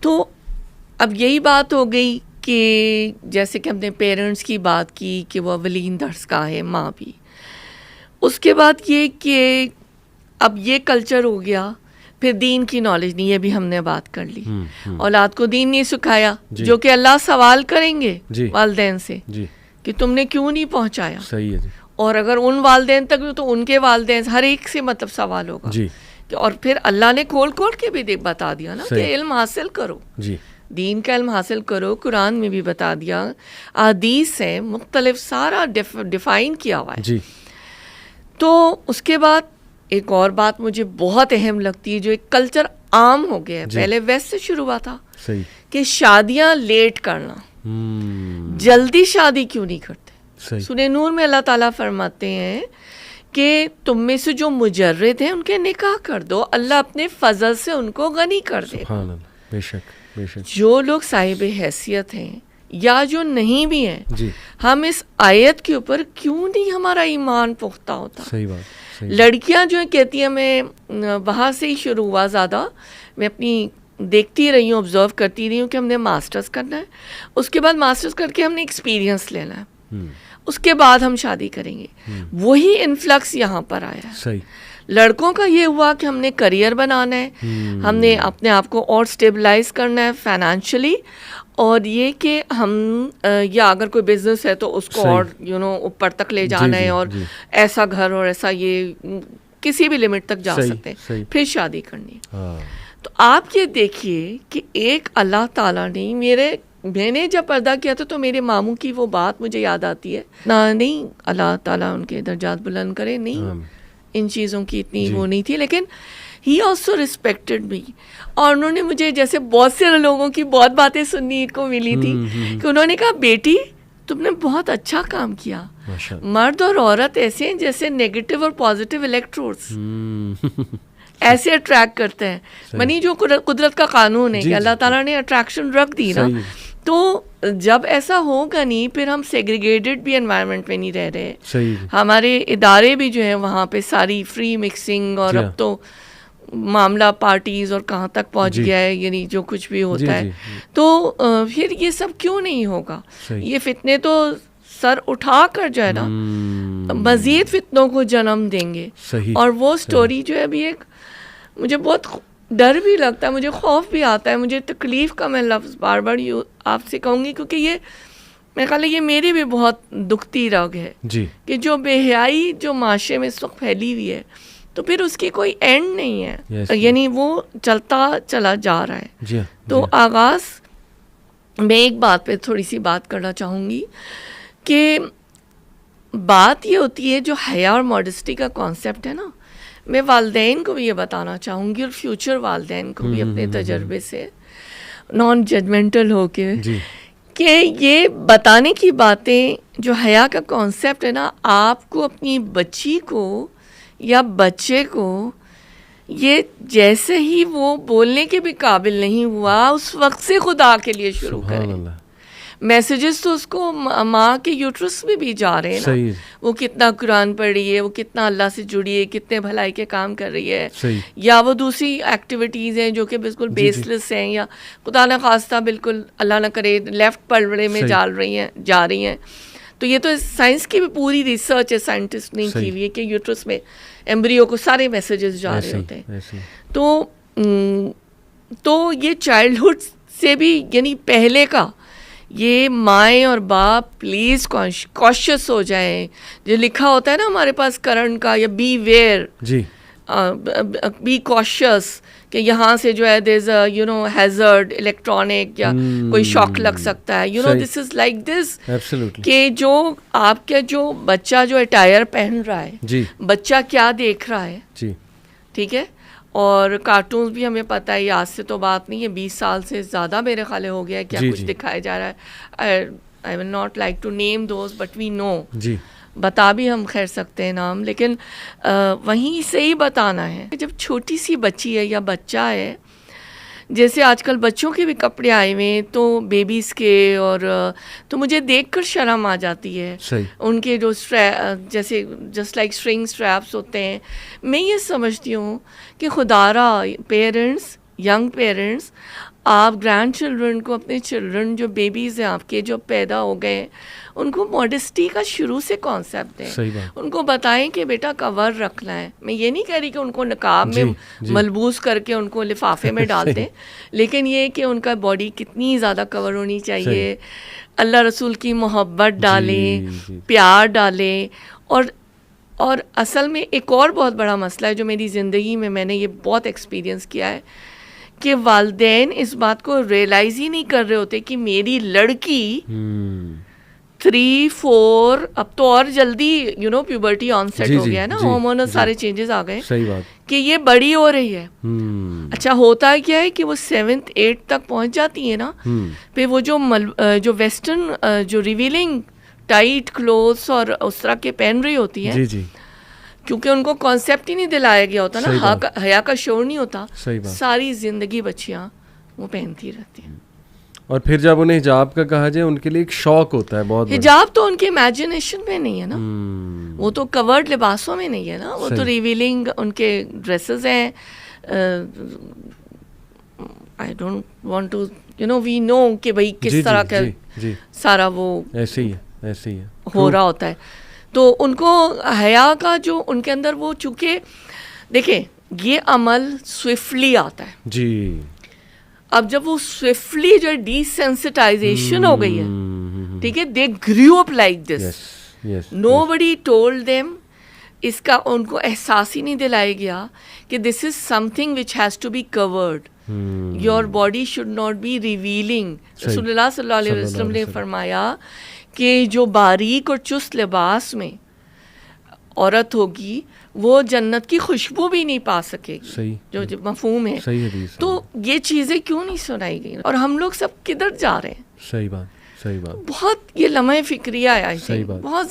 तो अब यही बात हो गई कि जैसे कि हमने पेरेंट्स की बात की कि वो अवलीन दर्स का है, माँ भी। उसके बाद ये कि अब ये कल्चर हो गया, फिर दीन की नॉलेज नहीं, ये भी हमने बात कर ली। औलाद को दीन नहीं सिखाया, जो कि अल्लाह सवाल करेंगे वालिदैन से कि तुमने क्यों नहीं पहुंचाया। सही है जी। और अगर उन वालिदैन तक तो उनके वालिदैन हर एक से मतलब सवाल होगा जी। और फिर अल्लाह ने खोल खोल के भी बता दिया ना कि इल्म हासिल करो जी, दीन का इल्म हासिल करो। कुरान में भी बता दिया, हदीस है मुख्तलिफ सारा डिफाइन किया हुआ है जी। तो उसके बाद एक और बात मुझे बहुत अहम लगती है, जो एक कल्चर आम हो गया है, पहले वेस्ट से शुरू हुआ था सही कि शादियां लेट करना, जल्दी शादी क्यों नहीं करते। सूरह नूर में अल्लाह ताला फरमाते हैं कि तुम में से जो मुजर्रिद हैं उनके निकाह कर दो, अल्लाह अपने फजल से उनको गनी कर दे। बेशक बेशक। जो लोग साहिब हैसियत हैं या जो नहीं भी हैं जी, हम इस आयत के ऊपर क्यों नहीं हमारा ईमान पुख्ता होता। सही बात। लड़कियां जो कहती हैं, मैं वहाँ से ही शुरू हुआ ज़्यादा, मैं अपनी देखती रही हूँ, ऑब्जर्व करती रही हूँ कि हमने मास्टर्स करना है, उसके बाद मास्टर्स करके हमने एक्सपीरियंस लेना है, उसके बाद हम शादी करेंगे। वही इन्फ्लक्स यहाँ पर आया सही। लड़कों का ये हुआ कि हमने करियर बनाना है, हमने अपने आप को और स्टेबलाइज करना है फाइनेंशियली, और ये कि हम या अगर कोई बिजनेस है तो उसको और ऊपर तक ले जाना है, और ऐसा घर और ऐसा ये किसी भी लिमिट तक जा सकते हैं, फिर शादी करनी है। तो आप ये देखिए कि एक अल्लाह ताला ने मैंने जब पर्दा किया था तो मेरे मामू की वो बात मुझे याद आती है ना, नहीं अल्लाह ताला उनके दर्जात बुलंद करे, नहीं इन चीज़ों की इतनी वो नहीं थी, लेकिन ही ऑल्सो रिस्पेक्टेड मी। और उन्होंने मुझे, जैसे बहुत से लोगों की बहुत बातें सुनने को मिली थी कि उन्होंने कहा बेटी तुमने बहुत अच्छा काम किया, मर्द और औरत ऐसे हैं जैसे नेगेटिव और पॉजिटिव इलेक्ट्रोड्स ऐसे अट्रैक्ट करते हैं, मनी जो कुदरत का कानून है कि अल्लाह ताला ने अट्रैक्शन रख दी ना, तो जब ऐसा होगा नहीं फिर हम सेग्रीगेटेड भी एनवायरनमेंट में नहीं रह रहे। हमारे इदारे भी जो है वहाँ पे सारी फ्री मिक्सिंग, और अब तो मामला पार्टीज और कहाँ तक पहुँच गया है, यानी जो कुछ भी होता है तो फिर ये सब क्यों नहीं होगा। ये फितने तो सर उठा कर जो है ना मजीद फितनों को जन्म देंगे। और वो स्टोरी जो है अभी एक, मुझे बहुत डर भी लगता है, मुझे खौफ भी आता है, मुझे तकलीफ़ का मैं लफ्ज़ बार बार आपसे कहूँगी, क्योंकि ये मेरे ख्याल है ये मेरी भी बहुत दुखती रग है जी, कि जो बेहयाई जो माशरे में इस वक्त फैली हुई है, तो फिर उसकी कोई एंड नहीं है, यानी वो चलता चला जा रहा है जी, तो आगाज़ मैं एक बात पे थोड़ी सी बात करना चाहूँगी कि बात ये होती है जो हया और मॉडेस्टी का कॉन्सेप्ट है ना, मैं वालिदैन को भी ये बताना चाहूँगी और फ्यूचर वालिदैन को भी अपने तजर्बे से नॉन जजमेंटल होके कि ये बताने की बातें, जो हया का कॉन्सेप्ट है ना, आपको अपनी बच्ची को या बच्चे को ये जैसे ही वो बोलने के भी काबिल नहीं हुआ उस वक्त से खुदा के लिए शुरू करें। मैसेजेस तो उसको माँ के यूट्रस में भी जा रहे हैं ना, वो कितना कुरान पढ़ रही है, वो कितना अल्लाह से जुड़ी है, कितने भलाई के काम कर रही है, या वो दूसरी एक्टिविटीज़ हैं जो कि बिल्कुल बेसलेस हैं, या खुदा न खास्ता बिल्कुल अल्लाह न करे लेफ़्ट पलड़े में जा रही हैं। तो ये तो साइंस की भी पूरी रिसर्च है, साइंटिस्ट ने की हुई है कि यूट्रस में एम्ब्रियो को सारे मैसेजेस जा रहे होते हैं। तो ये चाइल्डहुड से भी, यानी पहले का, ये माएँ और बाप प्लीज़ कॉशियस हो जाएं। जो लिखा होता है ना हमारे पास करण का, या बी वेयर जी, बी कॉशियस, कि यहाँ से जो है there is a hazard electronic, या कोई शॉक लग सकता है, दिस इज लाइक दिस, कि जो आपका जो बच्चा जो अटायर पहन रहा है जी, बच्चा क्या देख रहा है जी, ठीक है। और कार्टून्स भी हमें पता है, आज से तो बात नहीं है, 20 साल से ज़्यादा मेरे ख्याल हो गया है क्या कुछ दिखाया जा रहा है। I will not like to name those but we know जी, बता भी हम खैर सकते हैं नाम, लेकिन वहीं से ही बताना है। जब छोटी सी बच्ची है या बच्चा है, जैसे आजकल बच्चों के भी कपड़े आए हुए हैं तो बेबीज़ के, और तो मुझे देखकर शर्म आ जाती है उनके जो जैसे जस्ट लाइक स्ट्रिंग स्ट्रैप्स होते हैं। मैं ये समझती हूँ कि खुदारा पेरेंट्स, यंग पेरेंट्स, आप ग्रैंड चिल्ड्रन को, अपने चिल्ड्रन जो बेबीज़ हैं आपके जो पैदा हो गए, उनको मॉडेस्टी का शुरू से कॉन्सेप्ट दें। सही बात। उनको बताएं कि बेटा कवर रखना है। मैं ये नहीं कह रही कि उनको नकाब जी, में जी। मलबूस करके उनको लिफाफे में डाल दें, लेकिन ये कि उनका बॉडी कितनी ज़्यादा कवर होनी चाहिए, अल्लाह रसूल की मोहब्बत डालें, जी। प्यार डालें। और असल में एक और बहुत बड़ा मसला है जो मेरी ज़िंदगी में मैंने ये बहुत एक्सपीरियंस किया है कि वालिदैन इस बात को रियलाइज़ ही नहीं कर रहे होते कि मेरी लड़की 3-4, अब तो और जल्दी प्यूबर्टी ऑनसेट जी, हो जी, गया है ना, जी, हार्मोनल जी। सारे चेंजेस आ गए सही बात। कि ये बड़ी हो रही है। अच्छा, होता क्या है कि वो 7th 8th तक पहुंच जाती है ना, फिर वो जो वेस्टर्न जो रिवीलिंग टाइट क्लोथ्स और उस तरह के पहन रही होती हैं, जी जी, क्योंकि उनको कॉन्सेप्ट ही नहीं दिलाया गया होता सही ना, बात। हया का शोर नहीं होता, सही बात। सारी जिंदगी बच्चियां वो पहनती रहती हैं। और फिर जब उन्हें हिजाब का कहा जाए, उनके लिए एक शौक होता है बहुत बड़ा। हिजाब तो उनके इमेजिनेशन में नहीं है ना, वो तो कवर्ड लिबासों में नहीं है ना, वो तो सही। रिवीलिंग उनके ड्रेसेस हैं। I don't want to we know कि भाई किस जी, तरह जी, का जी, जी। सारा वो ऐसे ही है, ऐसे ही है। हो रहा होता है। तो उनको हया का जो उनके अंदर वो, चूँकि देखिए ये अमल स्विफ्टली आता है। जी। अब जब वो स्विफ्टली जो डिसेंसिटाइजेशन हो गई है, ठीक है, they grew up like this, yes yes. Nobody told them, इसका उनको एहसास ही नहीं दिलाया गया कि this is something which has to be covered, your body should not be revealing. रसूलुल्लाह सल्लल्लाहु अलैहि वसल्लम ने फरमाया कि जो बारीक और चुस्त लिबास में औरत होगी वो जन्नत की खुशबू भी नहीं पा सकेगी। सही। जो मफहूम है। सही हदीस है। तो ये चीज़ें क्यों नहीं सुनाई गई और हम लोग सब किधर जा रहे हैं? सही बात, सही बात। बहुत ये लम्हे फिक्रिया है, आई सही थिंक बात। बहुत